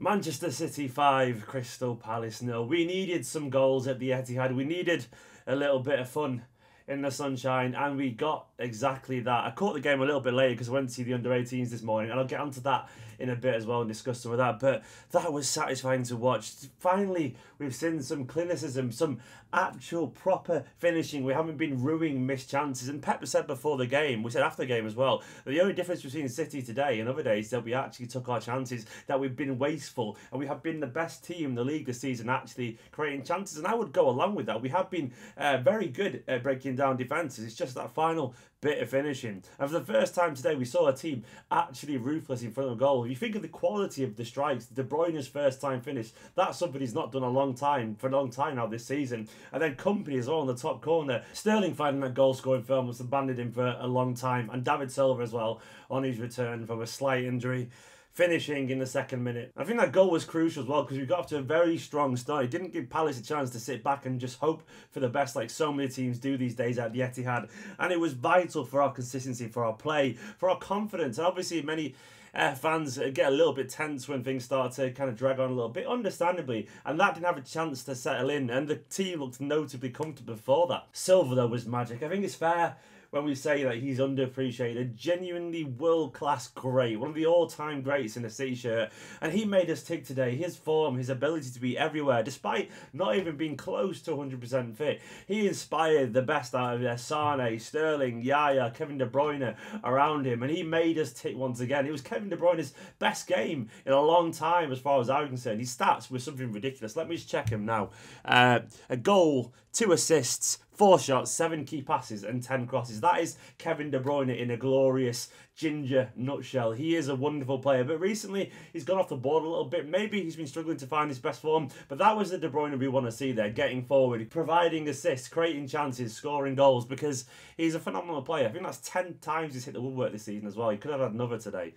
Manchester City 5, Crystal Palace 0. We needed some goals at the Etihad. We needed a little bit of fun in the sunshine, and we got exactly that. I caught the game a little bit later because I went to see the under-18s this morning, and I'll get onto that in a bit as well and discuss some of that, but that was satisfying to watch. Finally, we've seen some clinicism, some actual proper finishing. We haven't been ruining missed chances, and Pep said before the game, we said after the game as well, that the only difference between City today and other days is that we actually took our chances, that we've been wasteful, and we have been the best team in the league this season actually creating chances, and I would go along with that. We have been very good at breaking down defences. It's just that final bit of finishing. And for the first time today, we saw a team actually ruthless in front of goal. If you think of the quality of the strikes, De Bruyne's first time finish, that's something he's not done for a long time now this season. And then Kompany as well in the top corner. Sterling finding that goal scoring film was abandoned him for a long time. And David Silva as well on his return from a slight injury, finishing in the second minute. I think that goal was crucial as well because we got off to a very strong start. It didn't give Palace a chance to sit back and just hope for the best like so many teams do these days at the Etihad. And it was vital for our consistency, for our play, for our confidence. And obviously many fans get a little bit tense when things start to kind of drag on a little bit, understandably, and that didn't have a chance to settle in, and the team looked notably comfortable before that. Silva though was magic. I think it's fair when we say that he's underappreciated, a genuinely world-class great, one of the all-time greats in a City shirt, and he made us tick today. His form, his ability to be everywhere, despite not even being close to 100% fit, he inspired the best out of Sane, Sterling, Yaya, Kevin De Bruyne around him, and he made us tick once again. It was Kevin De Bruyne's best game in a long time as far as I'm concerned. His stats were something ridiculous. Let me just check him now. A goal, 2 assists, 4 shots, 7 key passes and 10 crosses. That is Kevin De Bruyne in a glorious ginger nutshell. He is a wonderful player, but recently he's gone off the board a little bit. Maybe he's been struggling to find his best form, but that was the De Bruyne we want to see there, getting forward, providing assists, creating chances, scoring goals, because he's a phenomenal player. I think that's 10 times he's hit the woodwork this season as well. He could have had another today.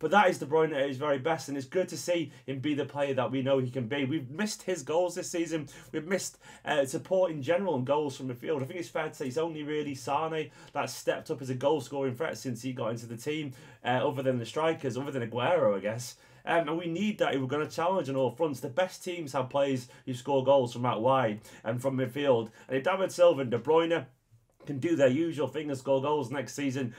But that is De Bruyne at his very best, and it's good to see him be the player that we know he can be. We've missed his goals this season. We've missed support in general and goals from the field. I think it's fair to say it's only really Sane that stepped up as a goal-scoring threat since he got into the team, other than the strikers, other than Aguero, I guess. And we need that if we're going to challenge on all fronts. The best teams have players who score goals from out wide and from midfield. And if David Silva and De Bruyne can do their usual thing and score goals next season,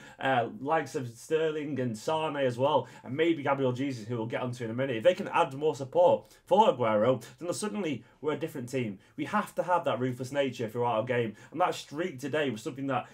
likes of Sterling and Sane as well, and maybe Gabriel Jesus, who we'll get onto in a minute, if they can add more support for Aguero, then suddenly we're a different team. We have to have that ruthless nature throughout our game, and that streak today was something that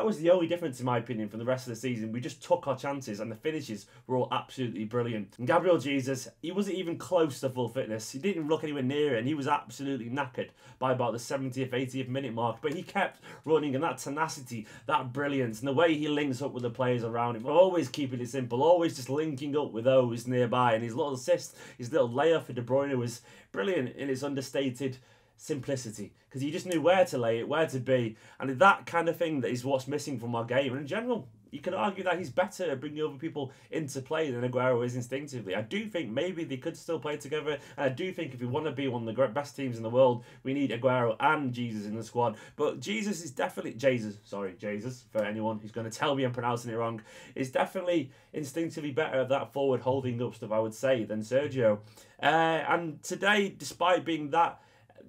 was the only difference, in my opinion, from the rest of the season. We just took our chances, and the finishes were all absolutely brilliant. And Gabriel Jesus, he wasn't even close to full fitness. He didn't look anywhere near it, and he was absolutely knackered by about the 70th, 80th minute mark. But he kept running, and that tenacity, that brilliance, and the way he links up with the players around him, always keeping it simple, always just linking up with those nearby. And his little assist, his little layoff for De Bruyne was brilliant in its understated simplicity, because he just knew where to lay it, where to be, and that kind of thing that is what's missing from our game. And in general, you could argue that he's better at bringing other people into play than Aguero is instinctively. I do think maybe they could still play together, and I do think if we want to be one of the best teams in the world, we need Aguero and Jesus in the squad. But Jesus is definitely Jesus for anyone who's going to tell me I'm pronouncing it wrong, is definitely instinctively better at that forward holding up stuff, I would say, than Sergio. And today, despite being that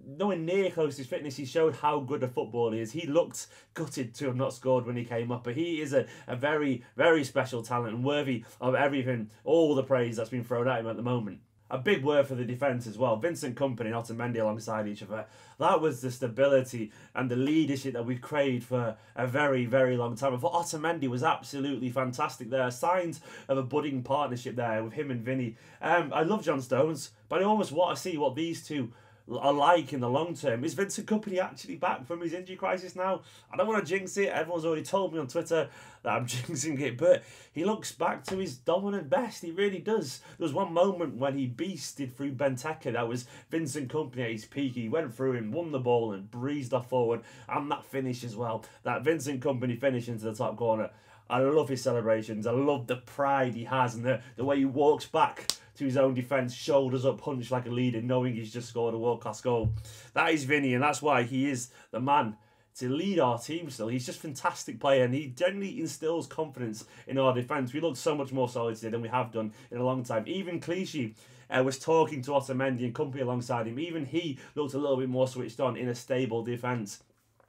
nowhere near close to his fitness, he showed how good a footballer he is. He looked gutted to have not scored when he came up, but he is a very, very special talent and worthy of everything, all the praise that's been thrown at him at the moment. A big word for the defence as well. Vincent Kompany and Otamendi alongside each other. That was the stability and the leadership that we've craved for a very, very long time. And for Otamendi was absolutely fantastic there. Signs of a budding partnership there with him and Vinny. I love John Stones, but I almost want to see what these two are like in the long term. Is Vincent Kompany actually back from his injury crisis now? I don't want to jinx it. Everyone's already told me on Twitter that I'm jinxing it, but he looks back to his dominant best. He really does. There was one moment when he beasted through Benteke. That was Vincent Kompany at his peak. He went through him, won the ball and breezed off forward, and that finish as well. That Vincent Kompany finish into the top corner. I love his celebrations. I love the pride he has and the way he walks back to his own defence, shoulders up, punched like a leader, knowing he's just scored a world-class goal. That is Vinny, and that's why he is the man to lead our team still. He's just a fantastic player, and he generally instills confidence in our defence. We look so much more solid today than we have done in a long time. Even Clichy was talking to Otamendi and Kompany alongside him. Even he looked a little bit more switched on in a stable defence.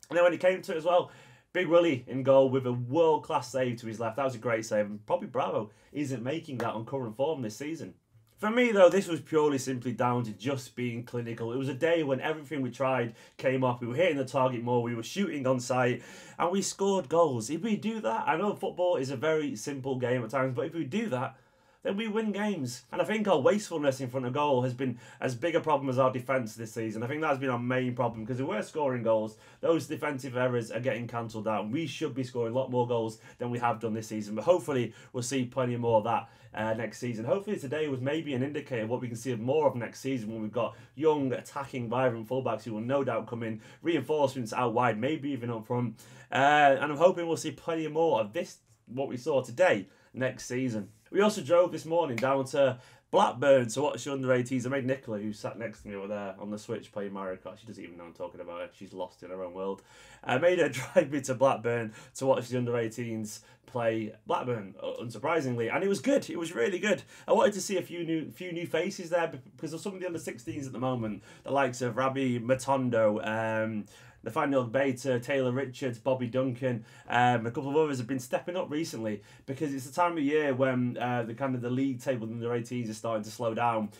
And then when it came to it as well, Big Willie in goal with a world-class save to his left. That was a great save. And probably Bravo isn't making that on current form this season. For me, though, this was purely simply down to just being clinical. It was a day when everything we tried came off. We were hitting the target more. We were shooting on sight. And we scored goals. If we do that, I know football is a very simple game at times, but if we do that, then we win games. And I think our wastefulness in front of goal has been as big a problem as our defence this season. I think that's been our main problem, because if we're scoring goals, those defensive errors are getting cancelled out. We should be scoring a lot more goals than we have done this season. But hopefully we'll see plenty more of that next season. Hopefully today was maybe an indicator of what we can see of more of next season, when we've got young, attacking, vibrant fullbacks who will no doubt come in, reinforcements out wide, maybe even up front. And I'm hoping we'll see plenty more of this, what we saw today, next season. We also drove this morning down to Blackburn to watch the under-18s. I made Nicola, who sat next to me over there on the Switch playing Mario Kart. She doesn't even know I'm talking about her. She's lost in her own world. I made her drive me to Blackburn to watch the under-18s play Blackburn, unsurprisingly, and it was good. It was really good. I wanted to see a few new faces there, because of some of the under-16s at the moment, the likes of Rabbi Matondo, Nathaniel Beta, Taylor Richards, Bobby Duncan, a couple of others have been stepping up recently, because it's the time of year when the league table in the 18s is starting to slow down.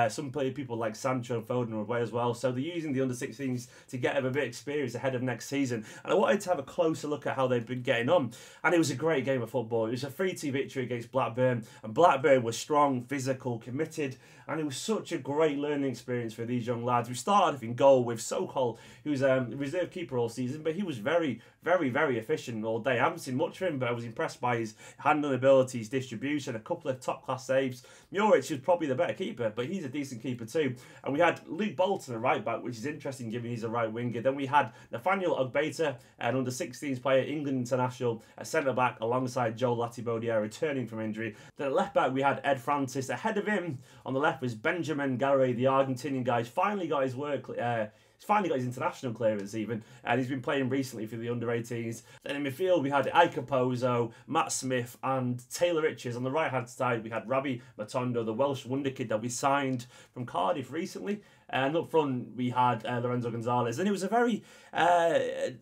Some people like Sancho and Foden are away as well, so they're using the under-16s to get a bit of experience ahead of next season. And I wanted to have a closer look at how they've been getting on, and it was a great game of football. It was a 3-2 victory against Blackburn, and Blackburn was strong, physical, committed, and it was such a great learning experience for these young lads. We started in goal with Sokol, who's a reserve keeper all season, but he was very, very, very efficient all day. I haven't seen much of him, but I was impressed by his handling ability, his distribution, a couple of top-class saves. u18s was probably the better keeper, but he's a decent keeper too. And we had Luke Bolton, a right-back, which is interesting given he's a right-winger. Then we had Nathaniel Ogbeta, an under-16s player, England international, a centre-back, alongside Joel Latibodia, returning from injury. Then at left-back, we had Ed Francis. Ahead of him, on the left, was Benjamin Gallery, the Argentinian guy. He's finally got his work... He's finally got his international clearance even, and he's been playing recently for the under-18s. Then in midfield we had Ike Pozo, Matt Smith and Taylor Richards. On the right-hand side we had Rabbi Matondo, the Welsh wonder kid that we signed from Cardiff recently. And up front we had Lorenzo Gonzalez, and it was a very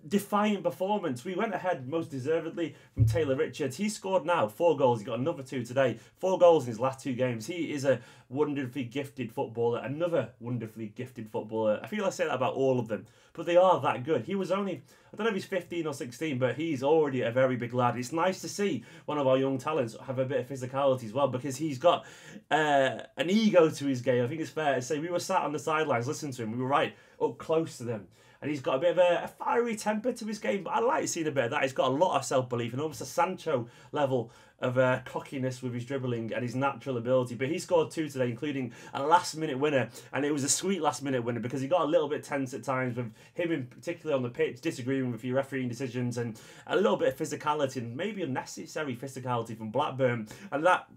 defiant performance. We went ahead most deservedly from Taylor Richards. He scored now 4 goals. He got another 2 today. 4 goals in his last 2 games. He is a wonderfully gifted footballer, another wonderfully gifted footballer. I feel I say that about all of them, but they are that good. He was only, I don't know if he's 15 or 16, but he's already a very big lad. It's nice to see one of our young talents have a bit of physicality as well, because he's got an ego to his game. I think it's fair to say we were sat on the sidelines listening to him. We were right up close to them. And he's got a bit of a fiery temper to his game, but I like seeing a bit of that. He's got a lot of self-belief and almost a Sancho level of cockiness with his dribbling and his natural ability. But he scored 2 today, including a last-minute winner, and it was a sweet last-minute winner because he got a little bit tense at times with him, in particular on the pitch, disagreeing with a few refereeing decisions and a little bit of physicality and maybe unnecessary physicality from Blackburn, and that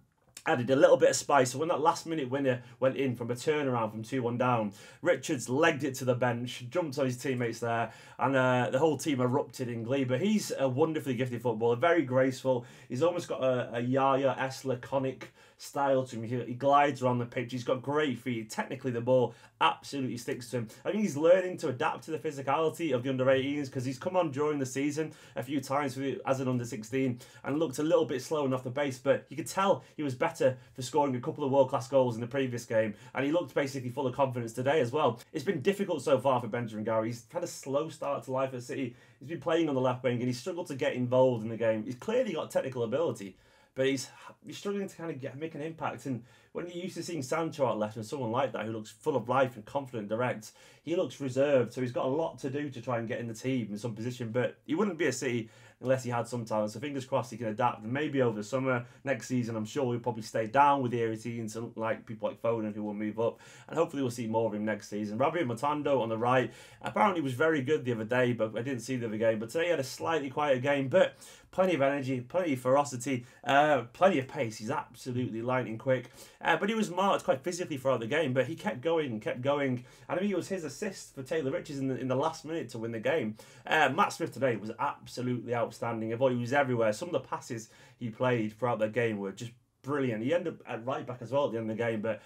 added a little bit of spice. So when that last-minute winner went in from a turnaround from 2-1 down, Richards legged it to the bench, jumped on his teammates there, and the whole team erupted in glee. But he's a wonderfully gifted footballer, very graceful. He's almost got a Yaya-esque laconic style to him. He glides around the pitch. He's got great feet. Technically, the ball absolutely sticks to him. I think he's learning to adapt to the physicality of the under-18s, because he's come on during the season a few times as an under-16 and looked a little bit slow and off the base, but you could tell he was better for scoring a couple of world-class goals in the previous game, and he looked basically full of confidence today as well. It's been difficult so far for Benjamin Gary. He's had a slow start to life at City. He's been playing on the left wing and he's struggled to get involved in the game. He's clearly got technical ability, but he's struggling to kind of make an impact. And when you're used to seeing Sancho out left and someone like that who looks full of life and confident and direct, he looks reserved. So he's got a lot to do to try and get in the team in some position. But he wouldn't be a City unless he had some talent. So fingers crossed he can adapt. And maybe over the summer, next season, I'm sure he'll probably stay down with the U18s, and like people like Foden who will move up. And hopefully we'll see more of him next season. Rabbi Matondo on the right apparently was very good the other day, but I didn't see the other game. But today he had a slightly quieter game, but plenty of energy, plenty of ferocity, plenty of pace. He's absolutely lightning quick. But he was marked quite physically throughout the game, but he kept going and kept going. And I think it was his assist for Taylor Richards in the last minute to win the game. Matt Smith today was absolutely outstanding. I thought he was everywhere. Some of the passes he played throughout the game were just brilliant. He ended up at right back as well at the end of the game, but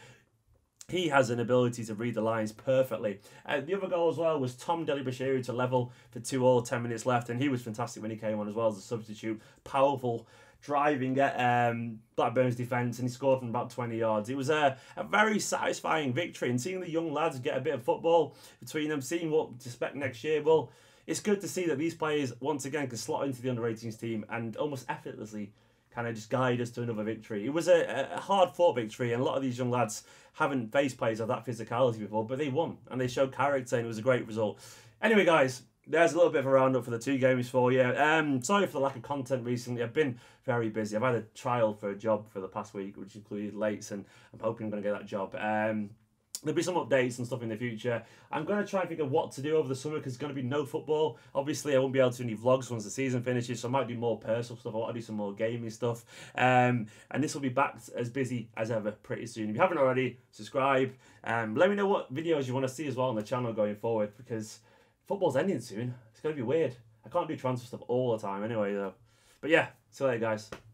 He has an ability to read the lines perfectly. The other goal as well was Tom Delibashiru to level for 2-2, 10 minutes left, and he was fantastic when he came on as well as a substitute. Powerful, driving at Blackburn's defence, and he scored from about 20 yards. It was a very satisfying victory, and seeing the young lads get a bit of football between them, seeing what to expect next year, well, it's good to see that these players, once again, can slot into the under-18s team and almost effortlessly kind of just guide us to another victory. It was a hard-fought victory, and a lot of these young lads haven't faced players of that physicality before, but they won, and they showed character, and it was a great result. Anyway, guys, there's a little bit of a roundup for the 2 games for you. Sorry for the lack of content recently. I've been very busy. I've had a trial for a job for the past week, which included lates, and I'm hoping I'm going to get that job. There'll be some updates and stuff in the future. I'm going to try and think of what to do over the summer because there's going to be no football. Obviously, I won't be able to do any vlogs once the season finishes, so I might do more personal stuff. I want to do some more gaming stuff. And this will be back as busy as ever pretty soon. If you haven't already, subscribe. Let me know what videos you want to see as well on the channel going forward because football's ending soon. It's going to be weird. I can't do transfer stuff all the time anyway, though. But yeah, see you later, guys.